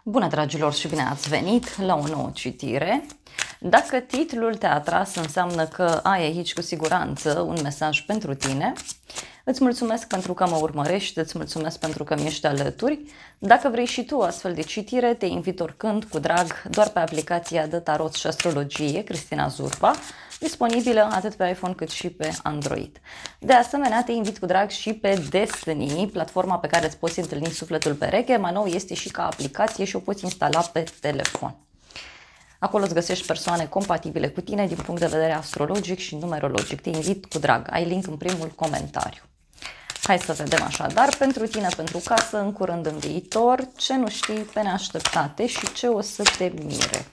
Bună, dragilor, și bine ați venit la o nouă citire. Dacă titlul te-a atras, înseamnă că ai aici cu siguranță un mesaj pentru tine. Îți mulțumesc pentru că mă urmărești, îți mulțumesc pentru că mi ești alături. Dacă vrei și tu astfel de citire, te invit oricând, cu drag, doar pe aplicația de tarot și astrologie, Cristina Zurba, disponibilă atât pe iPhone cât și pe Android. De asemenea, te invit cu drag și pe Destiny, platforma pe care îți poți întâlni sufletul pereche. Mai nou este și ca aplicație și o poți instala pe telefon. Acolo îți găsești persoane compatibile cu tine din punct de vedere astrologic și numerologic. Te invit cu drag. Ai link în primul comentariu. Hai să vedem așadar pentru tine, pentru casă, în curând, în viitor, ce nu știi pe neașteptate și ce o să te mire.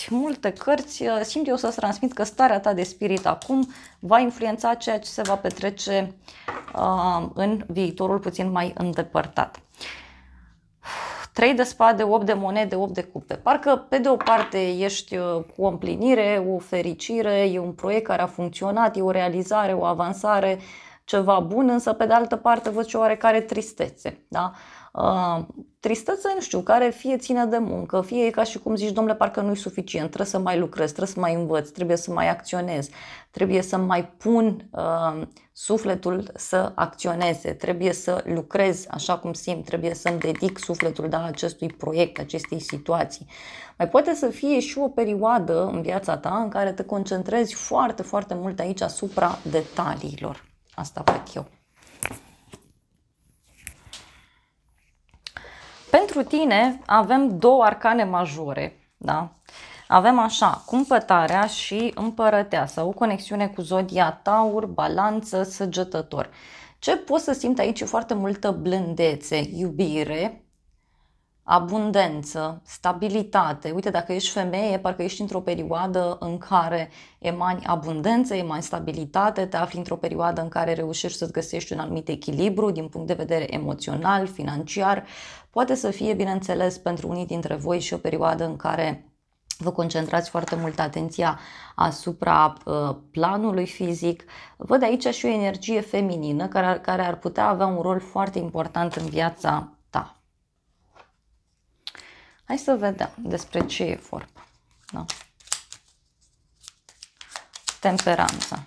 Multe cărți. Simt eu să-ți transmit că starea ta de spirit acum va influența ceea ce se va petrece în viitorul puțin mai îndepărtat. 3 de spade, 8 de monede, 8 de cupe. Parcă pe de o parte ești cu o împlinire, o fericire, e un proiect care a funcționat, e o realizare, o avansare, ceva bun, însă pe de altă parte văd și o oarecare tristețe. Da? Tristețe, nu știu, care fie ține de muncă, fie e ca și cum zici, domnule, parcă nu-i suficient, trebuie să mai lucrez, trebuie să mai învăț, trebuie să mai acționez, trebuie să mai pun sufletul să acționeze, trebuie să lucrez așa cum simt, trebuie să-mi dedic sufletul acestui proiect, acestei situații. Mai poate să fie și o perioadă în viața ta în care te concentrezi foarte, foarte mult aici asupra detaliilor. Asta fac eu. Pentru tine avem două arcane majore, da? Avem așa, cumpătarea și împărăteasa, o conexiune cu zodia Taur, balanță, săgetător. Ce poți să simți aici? Foarte multă blândețe, iubire, abundență, stabilitate. Uite, dacă ești femeie, parcă ești într-o perioadă în care emani abundență, emani stabilitate, te afli într-o perioadă în care reușești să-ți găsești un anumit echilibru din punct de vedere emoțional, financiar. Poate să fie, bineînțeles, pentru unii dintre voi și o perioadă în care vă concentrați foarte mult atenția asupra planului fizic. Văd aici și o energie feminină care ar putea avea un rol foarte important în viața ta. Hai să vedem despre ce e vorba. Da? Temperanța.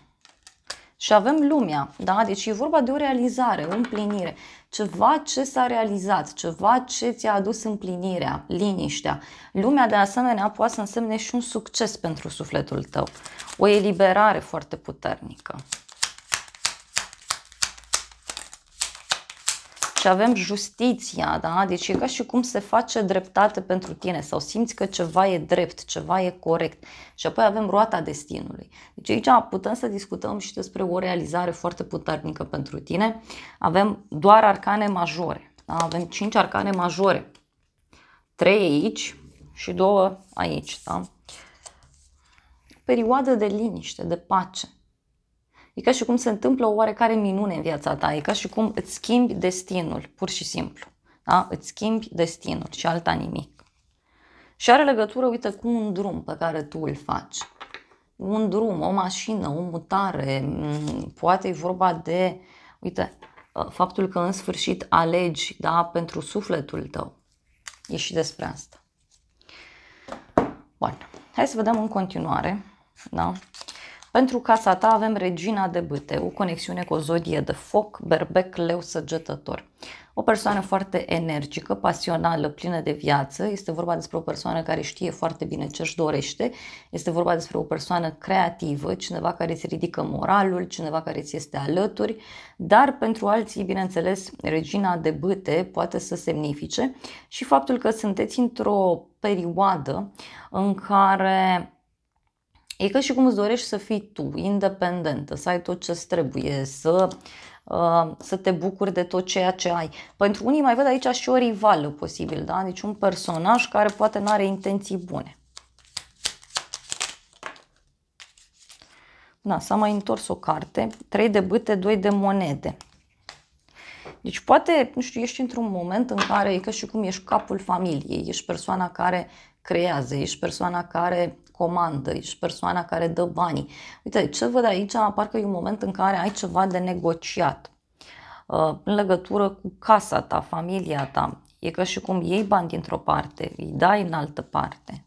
Și avem lumea, da? Deci e vorba de o realizare, o împlinire. Ceva ce s-a realizat, ceva ce ți-a adus împlinirea, liniștea. Lumea, de asemenea, poate să însemne și un succes pentru sufletul tău. O eliberare foarte puternică. Și avem justiția, da? Deci e ca și cum se face dreptate pentru tine sau simți că ceva e drept, ceva e corect. Și apoi avem roata destinului. Deci aici putem să discutăm și despre o realizare foarte puternică pentru tine. Avem doar arcane majore, da? Avem 5 arcane majore. 3 aici și 2 aici, da? Perioadă de liniște, de pace. E ca și cum se întâmplă o oarecare minune în viața ta, e ca și cum îți schimbi destinul, pur și simplu. Da? Îți schimbi destinul și alta nimic. Și are legătură, uite, cu un drum pe care tu îl faci. Un drum, o mașină, o mutare, poate e vorba de, uite, faptul că în sfârșit alegi, da, pentru sufletul tău. E și despre asta. Bun, hai să vedem în continuare, da? Pentru casa ta avem regina de bâte, o conexiune cu o zodie de foc, berbec, leu, săgetător. O persoană foarte energică, pasională, plină de viață. Este vorba despre o persoană care știe foarte bine ce își dorește. Este vorba despre o persoană creativă, cineva care îți ridică moralul, cineva care îți este alături. Dar pentru alții, bineînțeles, regina de bâte poate să semnifice și faptul că sunteți într-o perioadă în care e ca și cum îți dorești să fii tu, independentă, să ai tot ce-ți trebuie, să te bucuri de tot ceea ce ai. Pentru unii mai văd aici și o rivală posibil, da? Deci un personaj care poate nu are intenții bune. Da, s-a mai întors o carte, 3 de bâte, 2 de monede. Deci poate, nu știu, ești într-un moment în care e ca și cum ești capul familiei, ești persoana care creează, ești persoana care comandă, ești persoana care dă banii. Uite, ce văd aici, parcă e un moment în care ai ceva de negociat în legătură cu casa ta, familia ta. E ca și cum iei bani dintr-o parte, îi dai în altă parte.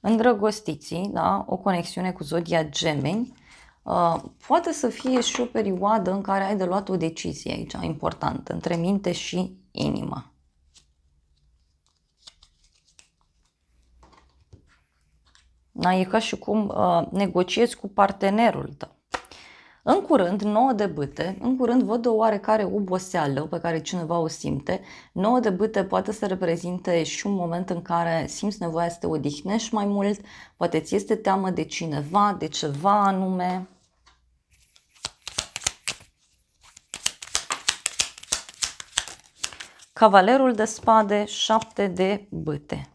Îndrăgostiții, da? O conexiune cu zodia Gemeni, poate să fie și o perioadă în care ai de luat o decizie aici importantă, între minte și inimă. Da? E ca și cum negociezi cu partenerul tău. În curând, 9 de bâte, în curând văd o oarecare oboseală pe care cineva o simte. 9 de bâte poate să reprezinte și un moment în care simți nevoia să te odihnești mai mult, poate ți este teamă de cineva, de ceva anume. Cavalerul de spade, 7 de bâte.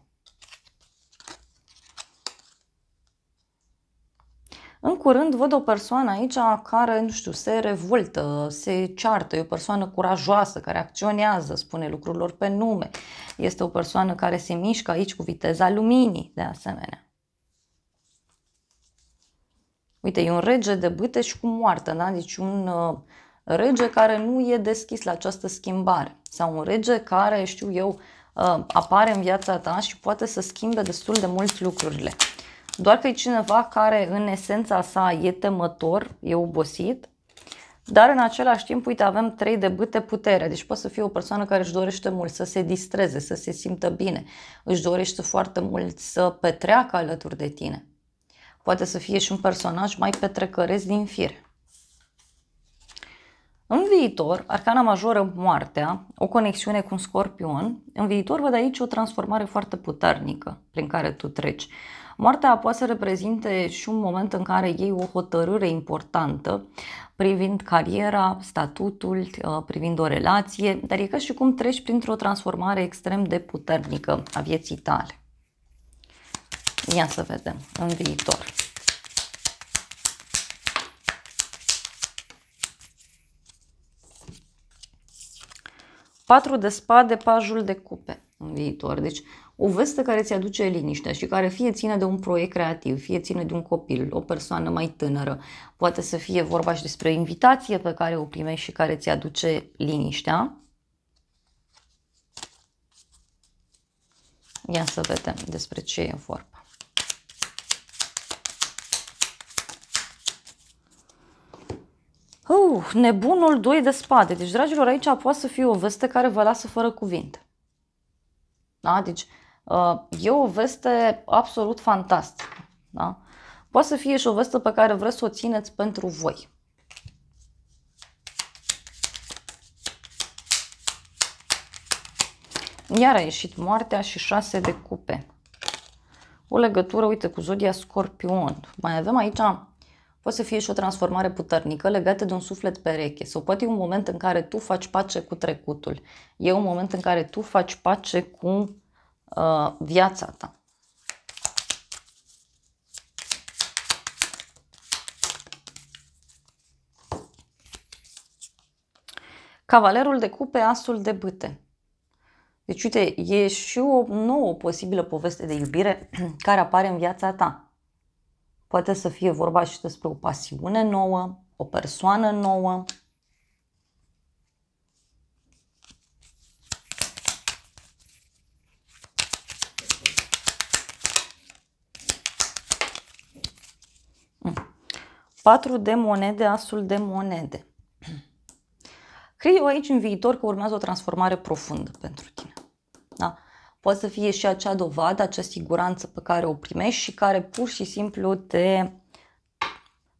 În curând văd o persoană aici care, nu știu, se revoltă, se ceartă, e o persoană curajoasă, care acționează, spune lucrurilor pe nume. Este o persoană care se mișcă aici cu viteza luminii, de asemenea. Uite, e un rege de bâte și cu moartă, da? Deci un rege care nu e deschis la această schimbare. Sau un rege care, știu eu, apare în viața ta și poate să schimbe destul de mult lucrurile. Doar că e cineva care în esența sa e temător, e obosit, dar în același timp, uite, avem 3 de bâte putere. Deci poate să fie o persoană care își dorește mult să se distreze, să se simtă bine, își dorește foarte mult să petreacă alături de tine. Poate să fie și un personaj mai petrecăresc din fire. În viitor, arcana majoră, moartea, o conexiune cu un scorpion. În viitor văd aici o transformare foarte puternică prin care tu treci. Moartea poate să reprezinte și un moment în care iei o hotărâre importantă privind cariera, statutul, privind o relație, dar e ca și cum treci printr-o transformare extrem de puternică a vieții tale. Ia să vedem în viitor. Patru de spade, pajul de cupe în viitor. Deci o veste care ți aduce liniștea și care fie ține de un proiect creativ, fie ține de un copil, o persoană mai tânără. Poate să fie vorba și despre o invitație pe care o primești și care ți aduce liniștea. Ia să vedem despre ce e vorba. Nebunul, 2 de spade. Deci, dragilor, aici poate să fie o veste care vă lasă fără cuvinte. Da? Deci, e o veste absolut fantastică. Da? Poate să fie și o veste pe care vreți să o țineți pentru voi. Iar a ieșit moartea și 6 de cupe. O legătură, uite, cu zodia Scorpion. Mai avem aici... Poate să fie și o transformare puternică legată de un suflet pereche sau poate e un moment în care tu faci pace cu trecutul. E un moment în care tu faci pace cu viața ta. Cavalerul de cupe, asul de bâte. Deci, uite, e și o nouă posibilă poveste de iubire care apare în viața ta. Poate să fie vorba și despre o pasiune nouă, o persoană nouă. Patru de monede, asul de monede. Cred eu aici în viitor că urmează o transformare profundă pentru tine. Da? Poate să fie și acea dovadă, acea siguranță pe care o primești și care pur și simplu te,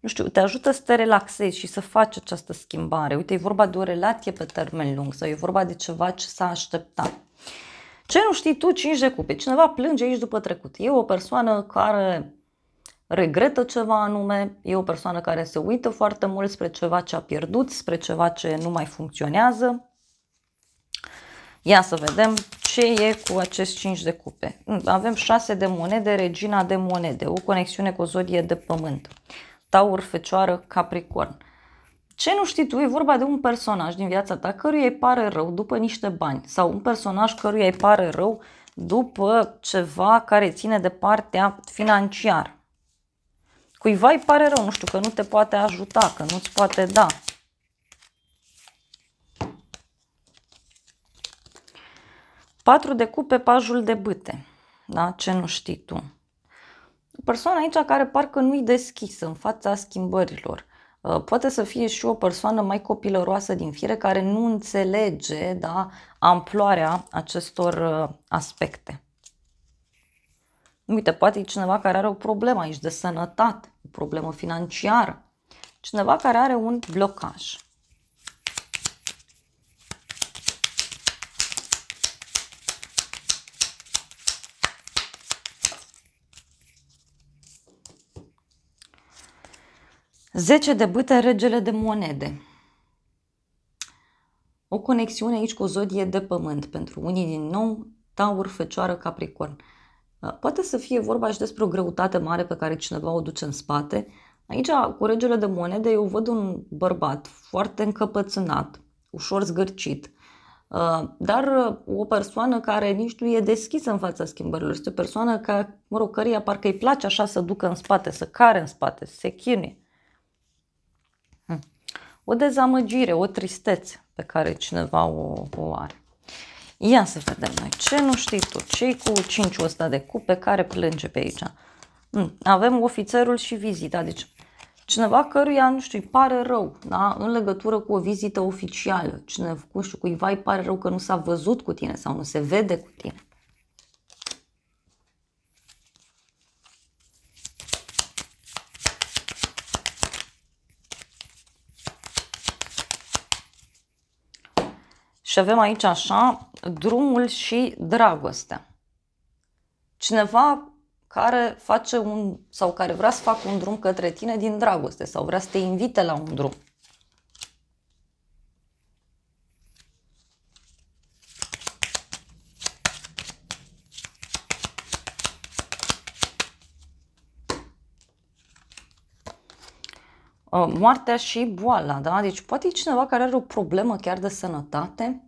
nu știu, te ajută să te relaxezi și să faci această schimbare. Uite, e vorba de o relație pe termen lung sau e vorba de ceva ce s-a așteptat. Ce nu știi tu, 5 de cupe. Cineva plânge aici după trecut. E o persoană care regretă ceva anume, e o persoană care se uită foarte mult spre ceva ce a pierdut, spre ceva ce nu mai funcționează. Ia să vedem ce e cu acest 5 de cupe. Avem 6 de monede, regina de monede, o conexiune cu o zodie de pământ. Taur, Fecioară, Capricorn. Ce nu știi tu, e vorba de un personaj din viața ta căruia îi pare rău după niște bani sau un personaj căruia îi pare rău după ceva care ține de partea financiară. Cuiva îi pare rău, nu știu, că nu te poate ajuta, că nu-ți poate da. Patru de cupe, pajul de bâte. Da? Ce nu știi tu? O persoană aici care parcă nu-i deschisă în fața schimbărilor. Poate să fie și o persoană mai copilăroasă din fire care nu înțelege, da, amploarea acestor aspecte. Uite, poate e cineva care are o problemă aici de sănătate, o problemă financiară, cineva care are un blocaj. Zece de bâte, regele de monede. O conexiune aici cu o zodie de pământ. Pentru unii din nou, Taur, Fecioară, Capricorn. Poate să fie vorba și despre o greutate mare pe care cineva o duce în spate. Aici, cu regele de monede, eu văd un bărbat foarte încăpățânat, ușor zgârcit, dar o persoană care nici nu e deschisă în fața schimbărilor. Este o persoană care, mă rog, căreia parcă îi place așa să ducă în spate, să care în spate, să se chinuie. O dezamăgire, o tristețe pe care cineva o are. Ia să vedem noi ce nu știi tu, ce-i cu 5-ul ăsta de cupe care plânge pe aici. Avem ofițerul și vizita, deci cineva căruia, nu știu, îi pare rău, da? În legătură cu o vizită oficială. Cineva, nu știu, cuiva îi pare rău că nu s-a văzut cu tine sau nu se vede cu tine. Și avem aici așa, drumul și dragostea. Cineva care face sau care vrea să facă un drum către tine din dragoste sau vrea să te invite la un drum. Moartea și boala, da? Deci poate e cineva care are o problemă chiar de sănătate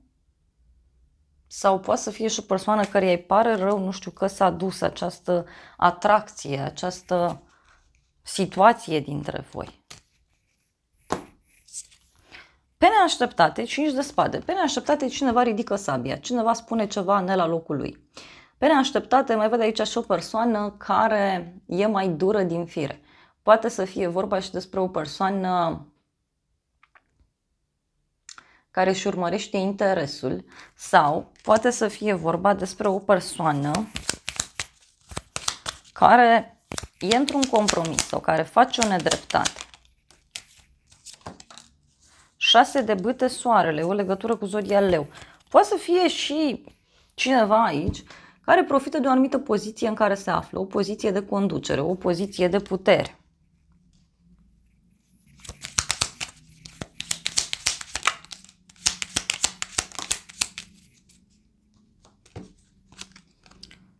sau poate să fie și o persoană care îi pare rău, nu știu, că s-a dus această atracție, această situație dintre voi. Pe neașteptate, 5 de spade, pe neașteptate cineva ridică sabia, cineva spune ceva ne la locul lui. Pe neașteptate mai văd aici și o persoană care e mai dură din fire. Poate să fie vorba și despre o persoană care își urmărește interesul sau poate să fie vorba despre o persoană care e într-un compromis sau care face o nedreptate. 6 de bâte, soarele, o legătură cu zodia Leu. Poate să fie și cineva aici care profită de o anumită poziție în care se află, o poziție de conducere, o poziție de putere.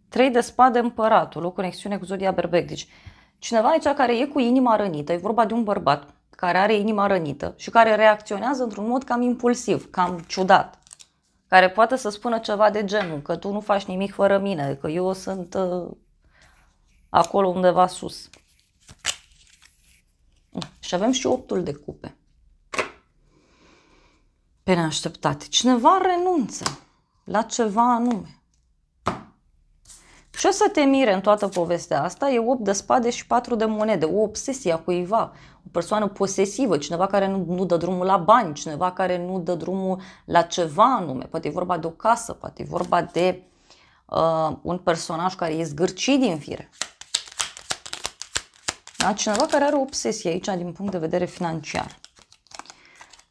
Trei de spade, împăratul, o conexiune cu zodia Berbec. Deci cineva aici care e cu inima rănită, e vorba de un bărbat care are inima rănită și care reacționează într-un mod cam impulsiv, cam ciudat. Care poate să spună ceva de genul, că tu nu faci nimic fără mine, că eu sunt acolo undeva sus. Și avem și 8-ul de cupe. Pe neașteptate. Cineva renunță la ceva anume. Și o să te mire în toată povestea asta, e 8 de spade și 4 de monede, o obsesie a cuiva, o persoană posesivă, cineva care nu dă drumul la bani, cineva care nu dă drumul la ceva anume, poate e vorba de o casă, poate e vorba de un personaj care e zgârcit din fire. Da? Cineva care are o obsesie aici din punct de vedere financiar.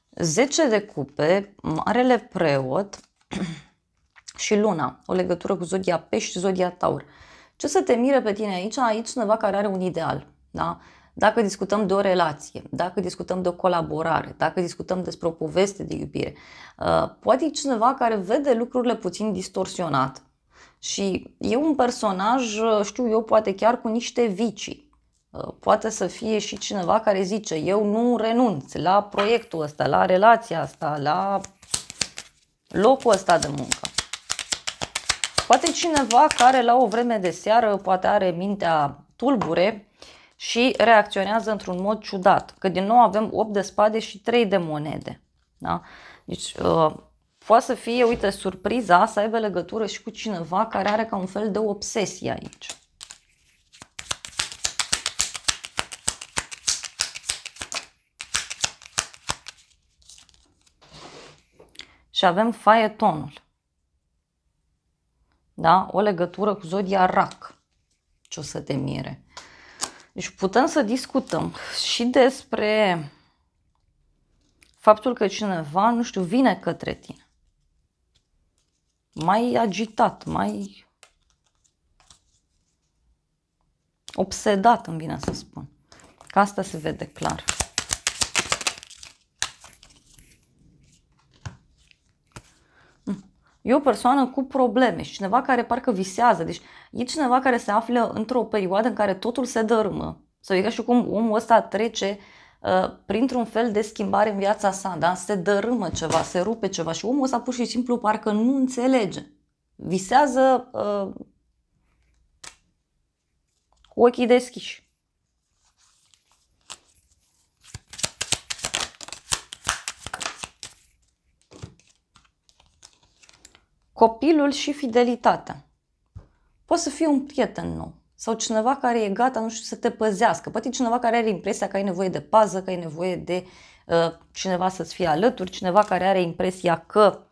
10 de cupe, marele preot și luna, o legătură cu zodia Pești și zodia Taur. Ce să te mire pe tine aici? Aici cineva care are un ideal. Da? Dacă discutăm de o relație, dacă discutăm de o colaborare, dacă discutăm despre o poveste de iubire, poate e cineva care vede lucrurile puțin distorsionat și e un personaj, știu eu, poate chiar cu niște vicii. Poate să fie și cineva care zice, eu nu renunț la proiectul ăsta, la relația asta, la locul ăsta de muncă. Poate cineva care la o vreme de seară poate are mintea tulbure și reacționează într-un mod ciudat. Că din nou avem 8 de spade și 3 de monede. Da? Deci poate să fie, uite, surpriza să aibă legătură și cu cineva care are ca un fel de obsesie aici. Și avem faetonul. Da? O legătură cu zodia Rac. Ce o să te mire. Deci putem să discutăm și despre faptul că cineva, nu știu, vine către tine. Mai agitat, mai obsedat, îmi vine să spun. Că asta se vede clar. E o persoană cu probleme și cineva care parcă visează. Deci e cineva care se află într-o perioadă în care totul se dărâmă. Sau e ca și cum omul ăsta trece printr-un fel de schimbare în viața sa. Da? Se dărâmă ceva, se rupe ceva și omul ăsta pur și simplu parcă nu înțelege. Visează cu ochii deschiși. Copilul și fidelitatea. Poate să fie un prieten nou sau cineva care e gata, nu știu, să te păzească. Poate cineva care are impresia că ai nevoie de pază, că ai nevoie de cineva să-ți fie alături, cineva care are impresia că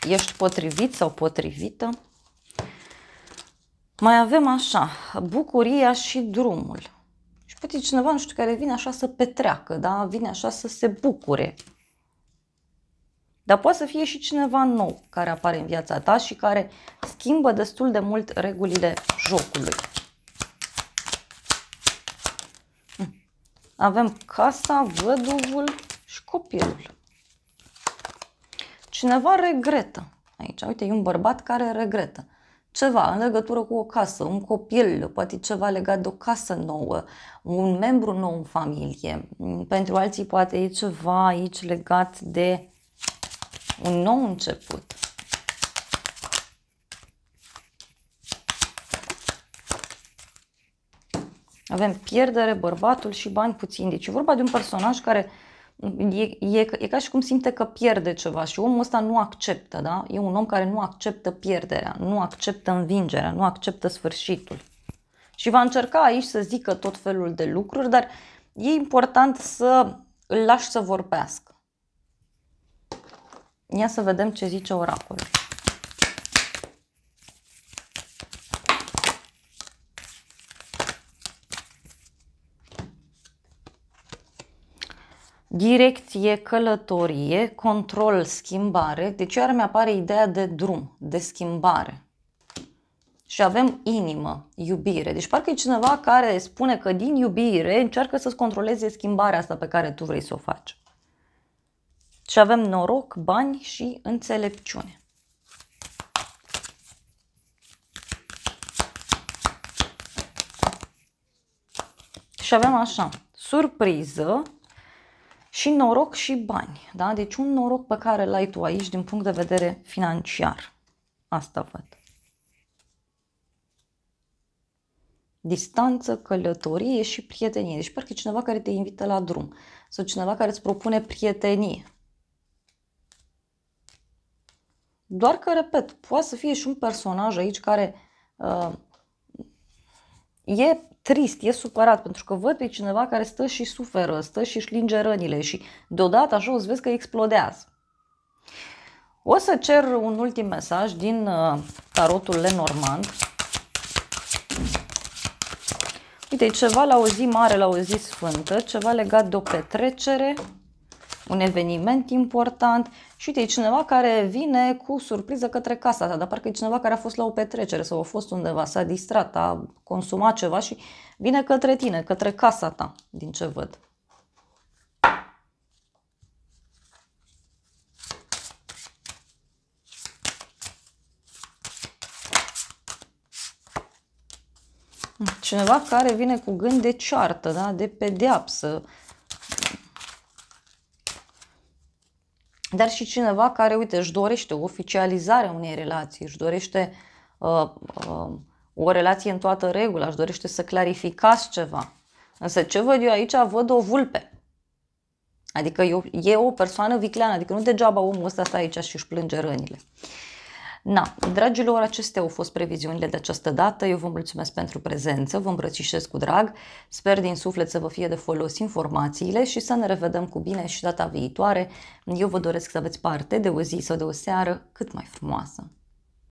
ești potrivit sau potrivită. Mai avem așa, bucuria și drumul. Și poate cineva, nu știu, care vine așa să petreacă, da? Vine așa să se bucure. Dar poate să fie și cineva nou care apare în viața ta și care schimbă destul de mult regulile jocului. Avem casa, văduvul și copilul. Cineva regretă. Aici, uite, e un bărbat care regretă ceva în legătură cu o casă, un copil, poate ceva legat de o casă nouă, un membru nou în familie. Pentru alții poate e ceva aici legat de un nou început. Avem pierdere, bărbatul și bani puțini. Deci e vorba de un personaj care e ca și cum simte că pierde ceva și omul ăsta nu acceptă, da? E un om care nu acceptă pierderea, nu acceptă învingerea, nu acceptă sfârșitul. Și va încerca aici să zică tot felul de lucruri, dar e important să îl lași să vorbească. Ia să vedem ce zice oracolul. Direcție, călătorie, control, schimbare. Deci iar mi-apare ideea de drum, de schimbare. Și avem inimă, iubire. Deci parcă e cineva care spune că din iubire încearcă să-ți controleze schimbarea asta pe care tu vrei să o faci. Și avem noroc, bani și înțelepciune. Și avem așa, surpriză și noroc și bani. Da? Deci un noroc pe care l-ai tu aici din punct de vedere financiar. Asta văd. Distanță, călătorie și prietenie. Deci parcă e cineva care te invită la drum. Sau cineva care îți propune prietenie. Doar că, repet, poate să fie și un personaj aici care e trist, e supărat, pentru că văd pe cineva care stă și suferă, stă și își linge rănile și deodată așa o să vezi că explodează. O să cer un ultim mesaj din tarotul Lenormand. Uite, ceva la o zi mare, la o zi sfântă, ceva legat de o petrecere, un eveniment important și uite, e cineva care vine cu surpriză către casa ta, dar parcă e cineva care a fost la o petrecere sau a fost undeva, s-a distrat, a consumat ceva și vine către tine, către casa ta, din ce văd. Cineva care vine cu gând de ceartă, da? De pedeapsă. dar și cineva care, uite, își dorește oficializarea unei relații, își dorește o relație în toată regula, își dorește să clarificați ceva. Însă ce văd eu aici? Văd o vulpe. Adică e o persoană vicleană, adică nu degeaba omul ăsta stă aici și își plânge rănile. Na, dragilor, acestea au fost previziunile de această dată. Eu vă mulțumesc pentru prezență, vă îmbrățișez cu drag. Sper din suflet să vă fie de folos informațiile și să ne revedem cu bine și data viitoare. Eu vă doresc să aveți parte de o zi sau de o seară cât mai frumoasă.